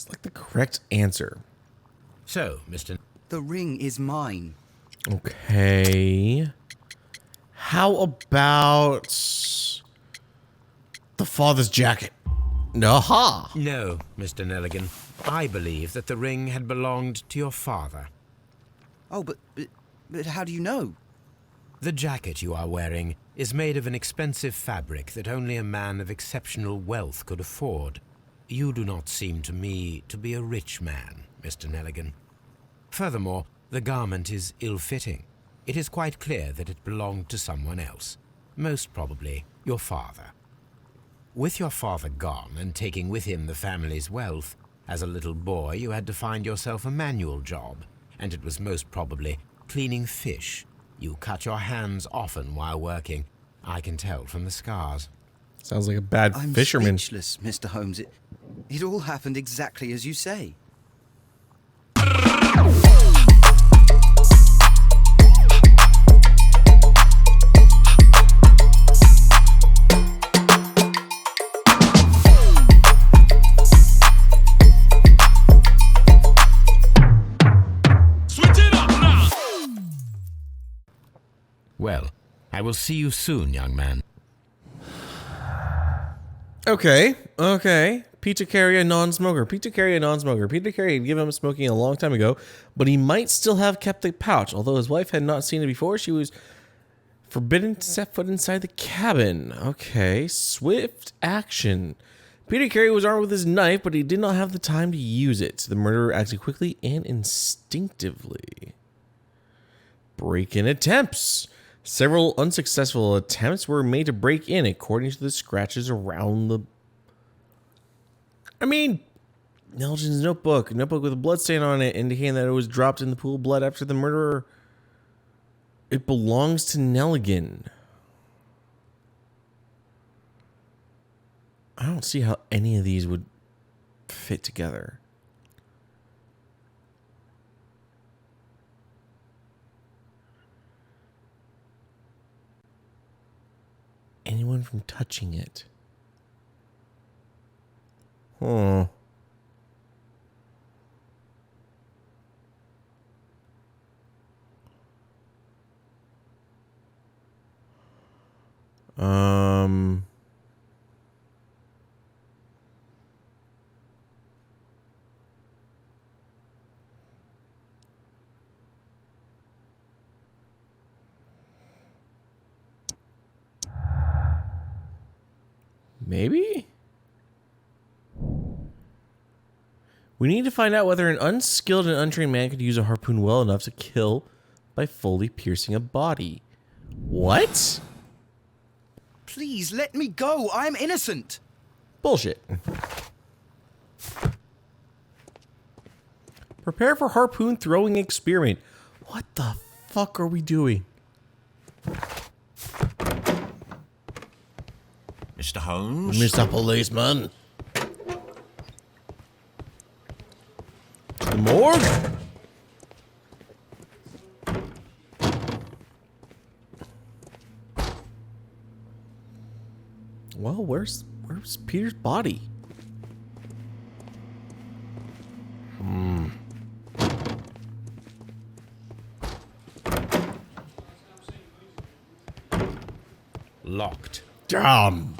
Sounds like the correct answer. So, Mr. The ring is mine. Okay. How about the father's jacket? Aha! No, Mr. Nelligan. I believe that the ring had belonged to your father. Oh, but how do you know? The jacket you are wearing is made of an expensive fabric that only a man of exceptional wealth could afford. You do not seem to me to be a rich man, Mr. Nelligan. Furthermore, the garment is ill-fitting. It is quite clear that it belonged to someone else, most probably your father. With your father gone and taking with him the family's wealth, as a little boy you had to find yourself a manual job, and it was most probably cleaning fish. You cut your hands often while working. I can tell from the scars. Sounds like a bad I'm fisherman. speechless, Mr. Holmes. It all happened exactly as you say. Well, I will see you soon, young man. Okay. Peter Carey, a non-smoker. Peter Carey had given up smoking a long time ago, but he might still have kept the pouch. Although his wife had not seen it before, she was forbidden to set foot inside the cabin. Okay, swift action. Peter Carey was armed with his knife, but he did not have the time to use it. The murderer acted quickly and instinctively. Break-in attempts. Several unsuccessful attempts were made to break in, according to the scratches around the... Nelgin's notebook. A notebook with a blood stain on it, indicating that it was dropped in the pool of blood after the murder. It belongs to Nelligan. I don't see how any of these would fit together. Anyone from touching it? Huh. Maybe? We need to find out whether an unskilled and untrained man could use a harpoon well enough to kill by fully piercing a body. What? Please let me go. I'm innocent. Bullshit. Prepare for harpoon throwing experiment. What the fuck are we doing? Mr. Holmes? Mr. Policeman. The morgue? Well, where's Peter's body? Locked. Damn.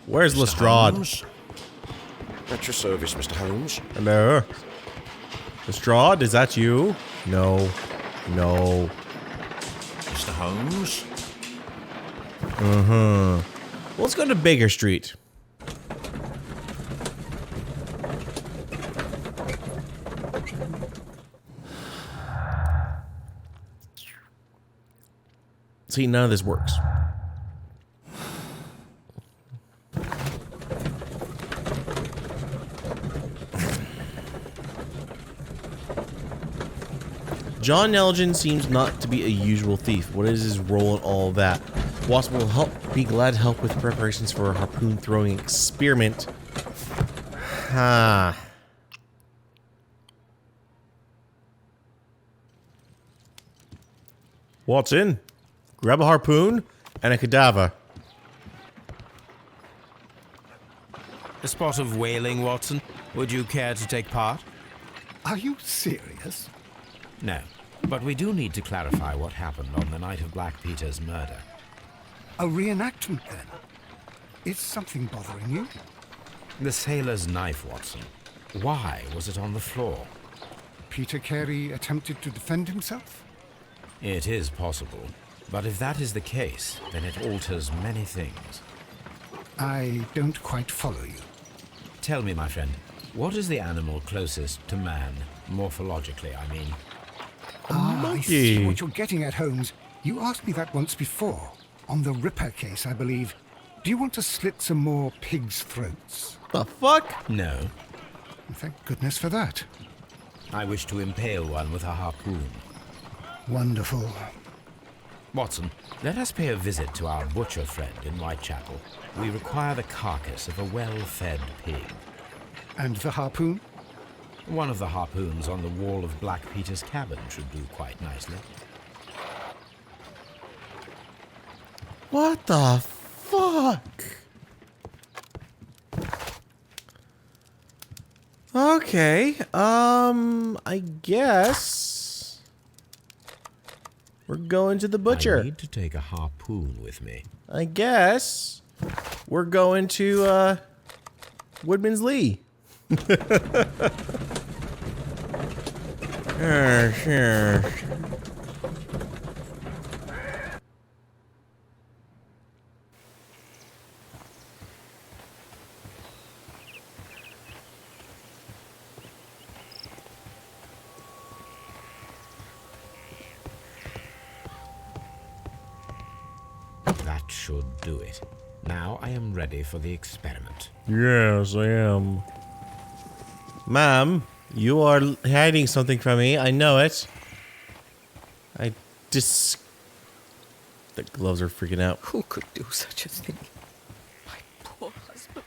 Where's Lestrade? Holmes? At your service, Mr. Holmes. Hello? Lestrade, is that you? No. No. Mr. Holmes? Well, let's go to Baker Street. See, none of this works. John Nelgen seems not to be a usual thief. What is his role in all of that? Watson will be glad to help with preparations for a harpoon throwing experiment. Watson, grab a harpoon and a cadaver. A spot of whaling, Watson. Would you care to take part? Are you serious? No. But we do need to clarify what happened on the night of Black Peter's murder. A reenactment, then? Is something bothering you? The sailor's knife, Watson. Why was it on the floor? Peter Carey attempted to defend himself? It is possible. But if that is the case, then it alters many things. I don't quite follow you. Tell me, my friend, what is the animal closest to man, morphologically, I mean? I see monkey. what you're getting at, Holmes. You asked me that once before. On the Ripper case, I believe. Do you want to slit some more pigs' throats? The fuck? No. Thank goodness for that. I wish to impale one with a harpoon. Wonderful. Watson, let us pay a visit to our butcher friend in Whitechapel. We require the carcass of a well-fed pig. And the harpoon? One of the harpoons on the wall of Black Peter's cabin should do quite nicely. What the fuck? Okay, I guess we're going to the I butcher. need to take a harpoon with me. I guess we're going to Woodman's Lee. Sure. That should do it. Now I am ready for the experiment. Yes, I am. Ma'am, you are hiding something from me. I know it. The gloves are freaking out. Who could do such a thing? My poor husband.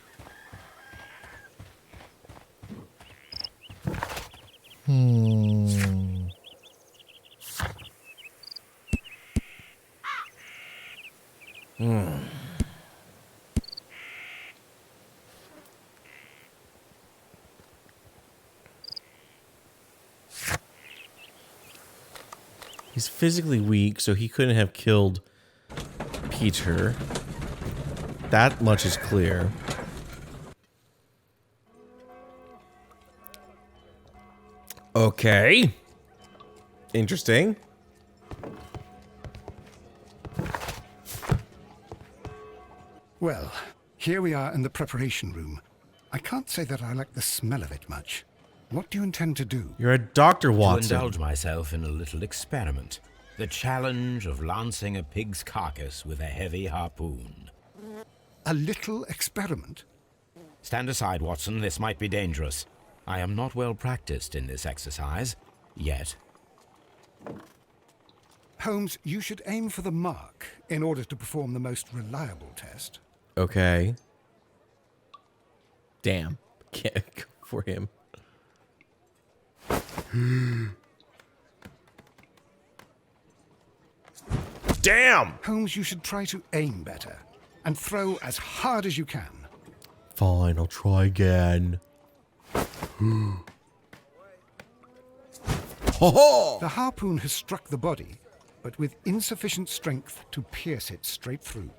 He's physically weak, so he couldn't have killed Peter. That much is clear. Okay. Interesting. Well, here we are in the preparation room. I can't say that I like the smell of it much. What do you intend to do? You're a Dr. To Watson. indulge myself in a little experiment. The challenge of lancing a pig's carcass with a heavy harpoon. A little experiment? Stand aside, Watson. This might be dangerous. I am not well practiced in this exercise. Yet. Holmes, you should aim for the mark in order to perform the most reliable test. Okay. Damn. Can't go for him. Damn! Holmes, you should try to aim better and throw as hard as you can. Fine, I'll try again. Ho ho! The harpoon has struck the body, but with insufficient strength to pierce it straight through.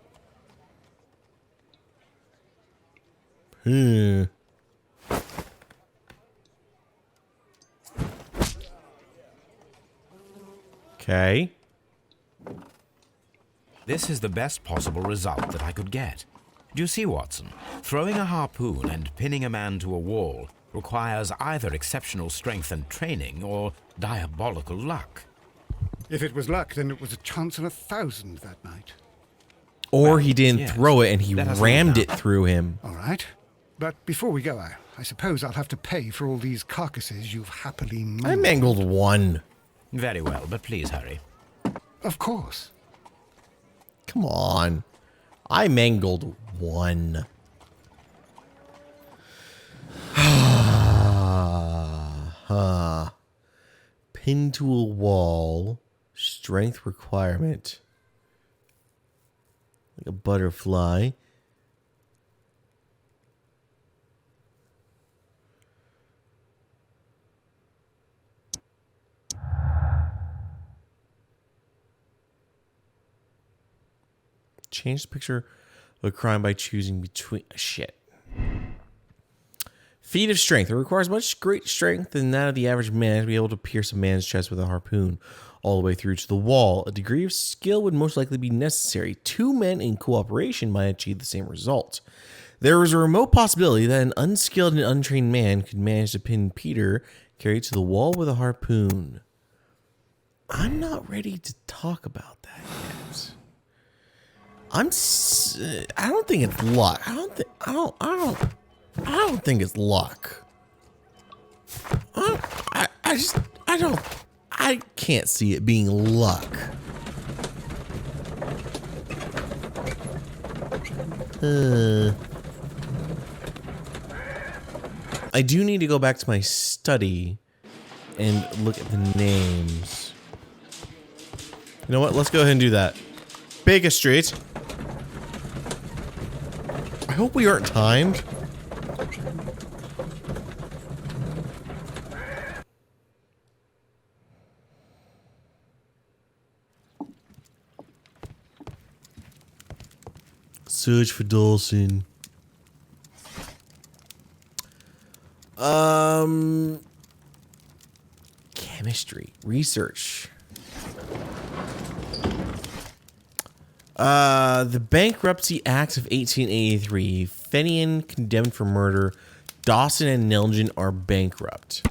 Okay. This is the best possible result that I could get. Do you see, Watson? Throwing a harpoon and pinning a man to a wall requires either exceptional strength and training or diabolical luck. If it was luck, then it was a chance in 1,000 that night. Or he didn't yes. throw it and he Let us rammed leave it through him. All right. But before we go, I suppose I'll have to pay for all these carcasses you've happily I mangled. mangled one. Very well, but please hurry. Of course. Come on. I mangled one. Pin to a wall. Strength requirement. Like a butterfly. change the picture of a crime by choosing between... Shit. Feat of strength. It requires much great strength than that of the average man to be able to pierce a man's chest with a harpoon all the way through to the wall. A degree of skill would most likely be necessary. 2 men in cooperation might achieve the same result. There was a remote possibility that an unskilled and untrained man could manage to pin Peter Carey to the wall with a harpoon. I'm not ready to talk about that yet. I don't think it's luck. I don't think it's luck. I can't see it being luck. I do need to go back to my study and look at the names. You know what? Let's go ahead and do that. Baker Street. I hope we aren't timed. Search for Dawson. Chemistry. Research. The Bankruptcy Acts of 1883. Fenian condemned for murder. Dawson and Nelgen are bankrupt.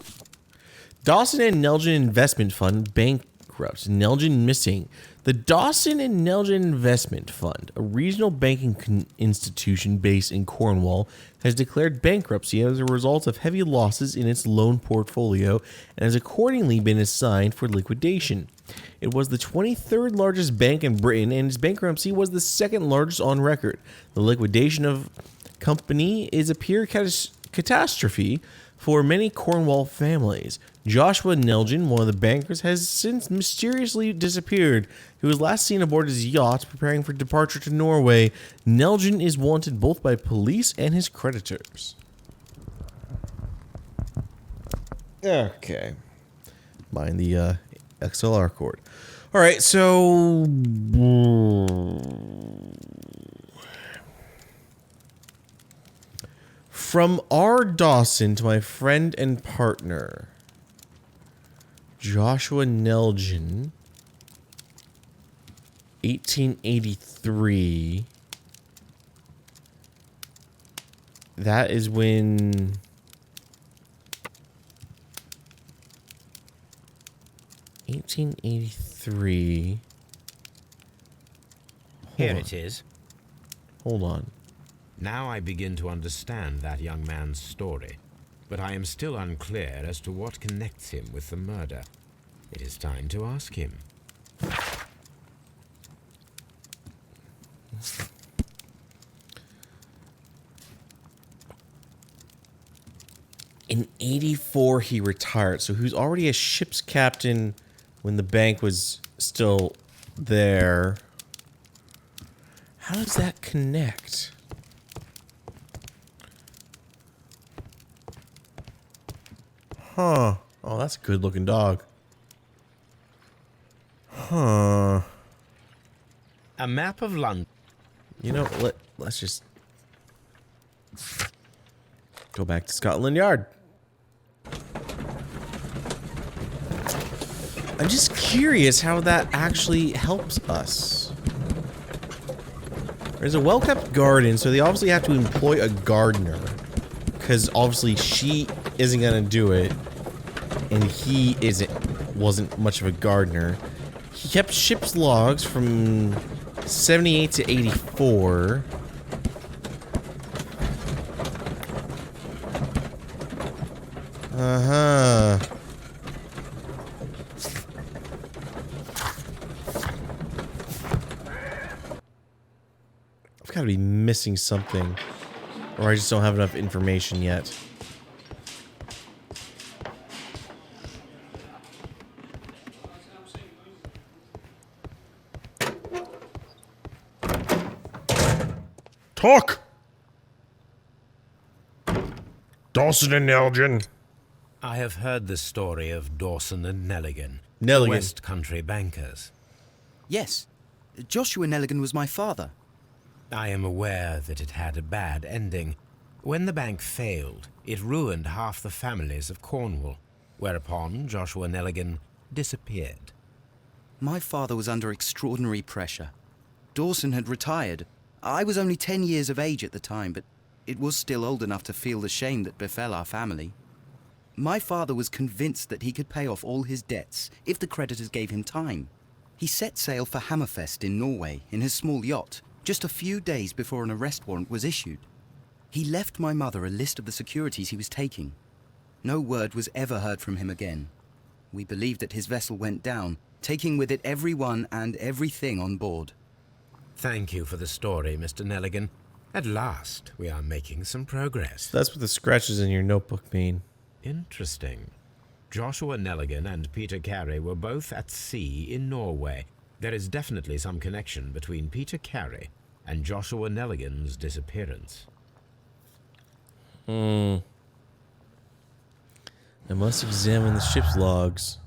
Dawson and Nelgen Investment Fund bankrupt. Nelgen missing. The Dawson and Nelgen Investment Fund, a regional banking institution based in Cornwall, has declared bankruptcy as a result of heavy losses in its loan portfolio and has accordingly been assigned for liquidation. It was the 23rd largest bank in Britain, and its bankruptcy was the 2nd largest on record. The liquidation of company is a pure catastrophe for many Cornwall families. Joshua Nelgen, one of the bankers, has since mysteriously disappeared. He was last seen aboard his yacht preparing for departure to Norway. Nelgen is wanted both by police and his creditors. Okay. Mind the XLR cord. All right, so... From R. Dawson to my friend and partner, Joshua Nelgen, 1883. That is when... $1883. Here it is. Hold on. Now I begin to understand that young man's story, but I am still unclear as to what connects him with the murder. It is time to ask him. In 84, he retired, so he was already a ship's captain when the bank was still there. How does that connect? Huh. Oh, that's a good looking dog. Huh. A map of London. You know, let's just go back to Scotland Yard. I'm just curious how that actually helps us. There's a well-kept garden, so they obviously have to employ a gardener. Because obviously she isn't gonna do it. And he wasn't much of a gardener. He kept ship's logs from 78 to 84. Uh-huh. I've got to be missing something. Or I just don't have enough information yet. Talk! Dawson and Nelgen. I have heard the story of Dawson and Nelligan, Nelligan. the West Country bankers. Yes, Joshua Nelligan was my father. I am aware that it had a bad ending. When the bank failed, it ruined half the families of Cornwall, whereupon Joshua Nelligan disappeared. My father was under extraordinary pressure. Dawson had retired. I was only 10 years of age at the time, but it was still old enough to feel the shame that befell our family. My father was convinced that he could pay off all his debts if the creditors gave him time. He set sail for Hammerfest in Norway in his small yacht, just a few days before an arrest warrant was issued. He left my mother a list of the securities he was taking. No word was ever heard from him again. We believe that his vessel went down, taking with it everyone and everything on board. Thank you for the story, Mr. Nelligan. At last, we are making some progress. That's what the scratches in your notebook mean. Interesting. Joshua Nelligan and Peter Carey were both at sea in Norway. There is definitely some connection between Peter Carey and Joshua Nelligan's disappearance. I must examine the ship's logs.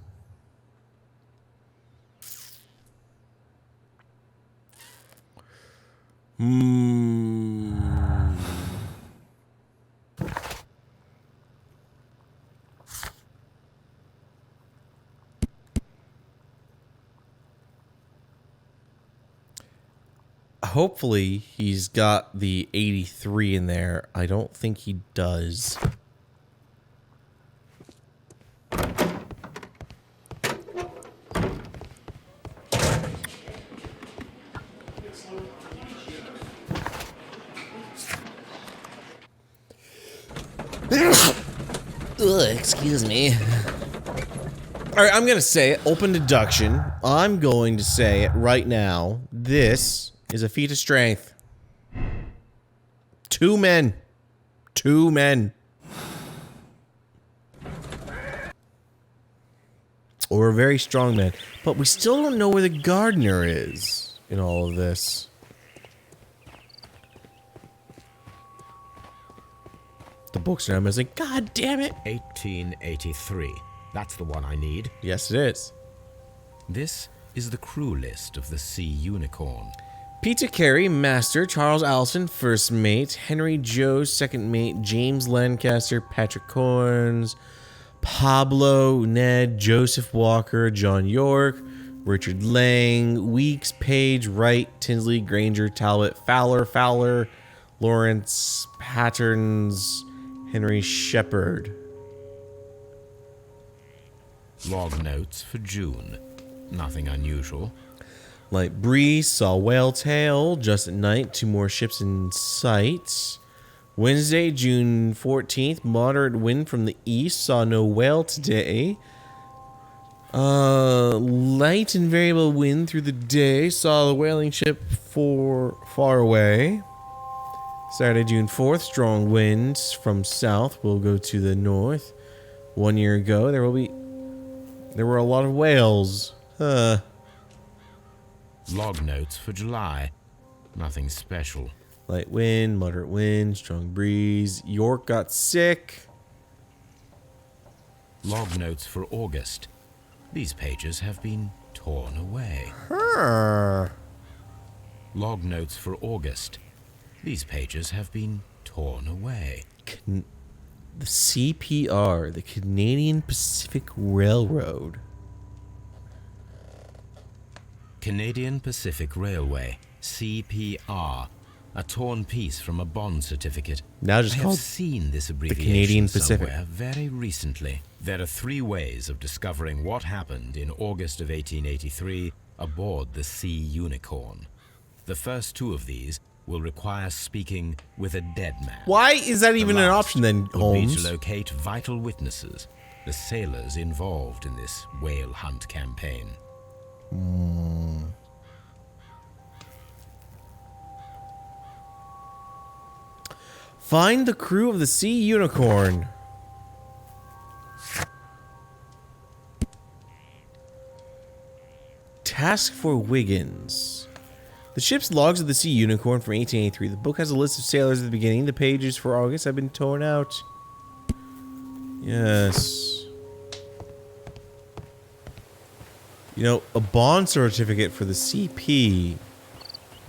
Hopefully he's got the 83 in there. I don't think he does. Excuse me. All right, I'm going to say it. Open deduction. I'm going to say it right now. This is a feat of strength. 2 men. 2 men. Or a very strong man. But we still don't know where the gardener is in all of this. The books are missing. God damn it. 1883. That's the one I need. Yes, it is. This is the crew list of the Sea Unicorn. Peter Carey, master. Charles Allison, first mate. Henry Joe, second mate. James Lancaster, Patrick Corns, Pablo, Ned, Joseph Walker, John York, Richard Lang, Weeks, Page, Wright, Tinsley, Granger, Talbot, Fowler, Lawrence, Patterns, Henry Shepard. Log notes for June. Nothing unusual. Light breeze, saw whale tail, just at night, 2 more ships in sight. Wednesday, June 14th, moderate wind from the east, saw no whale today. Light and variable wind through the day, saw the whaling ship far away. Saturday, June 4th, strong winds from south will go to the north. 1 year ago, there were a lot of whales. Log notes for July. Nothing special. Light wind, moderate wind, strong breeze. York got sick. Log notes for August. These pages have been torn away. Log notes for August. These pages have been torn away. The CPR, the Canadian Pacific Railroad. Canadian Pacific Railway, CPR, a torn piece from a bond certificate. Now just I have called seen this abbreviation Canadian Pacific. somewhere very recently. There are 3 ways of discovering what happened in August of 1883 aboard the Sea Unicorn. The first 2 of these will require speaking with a dead man. Why is that even an last option then, would be Holmes? to locate vital witnesses, the sailors involved in this whale hunt campaign. Find the crew of the Sea Unicorn. Task for Wiggins. The ship's logs of the Sea Unicorn from 1883. The book has a list of sailors at the beginning. The pages for August have been torn out. Yes. You know, a bond certificate for the CP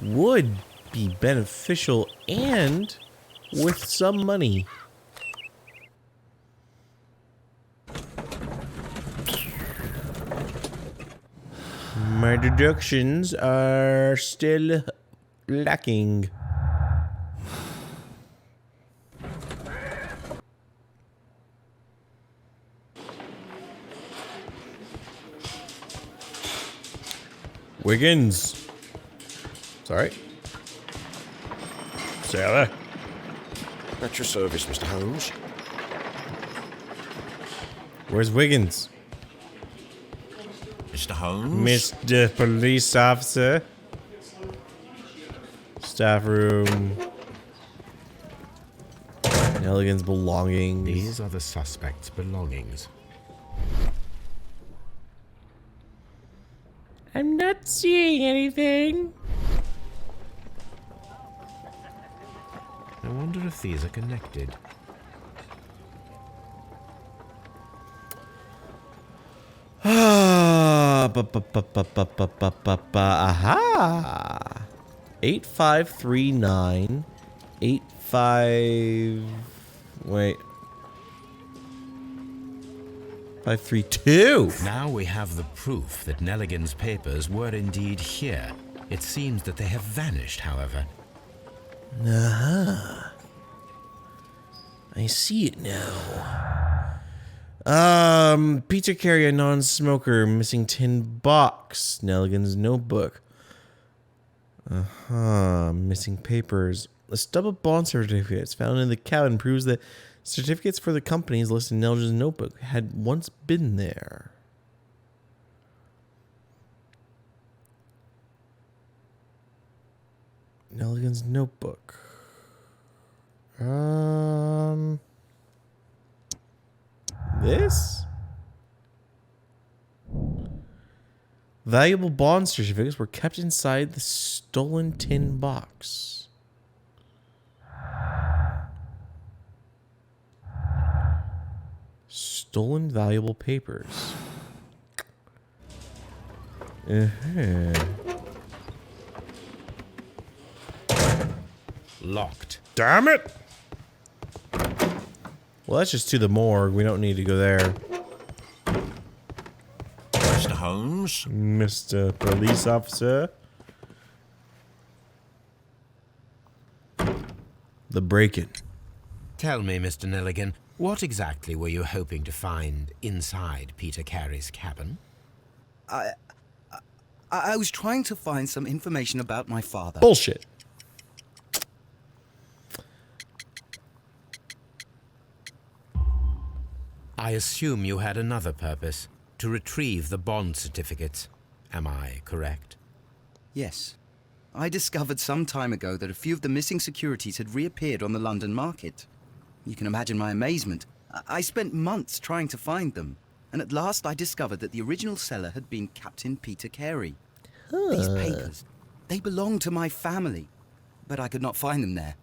would be beneficial and with some money. My deductions are still lacking. Wiggins. Sorry. Sailor. At your service, Mr. Holmes. Where's Wiggins? Mr. Holmes? Mr. Police Officer. Staff room. Nelligan's belongings. These are the suspect's belongings. I'm not seeing anything. I wonder if these are connected. Aha! 8539 85 wait 532. Now we have the proof that Nelligan's papers were indeed here. It seems that they have vanished, however. Aha. I see it now. Peter Carey, a non-smoker, missing tin box. Nelligan's notebook. Missing papers. A stub of bond certificates found in the cabin proves that certificates for the companies listed in Nelligan's notebook had once been there. Nelligan's notebook. This? Valuable bond certificates were kept inside the stolen tin box. Stolen valuable papers. Locked. Damn it! Well, that's just to the morgue. We don't need to go there. Mr. Holmes? Mr. Police Officer. The break-in. Tell me, Mr. Nelligan, what exactly were you hoping to find inside Peter Carey's cabin? I was trying to find some information about my father. Bullshit. I assume you had another purpose, to retrieve the bond certificates. Am I correct? Yes. I discovered some time ago that a few of the missing securities had reappeared on the London market. You can imagine my amazement. I spent months trying to find them, and at last I discovered that the original seller had been Captain Peter Carey. These papers, they belonged to my family, but I could not find them there.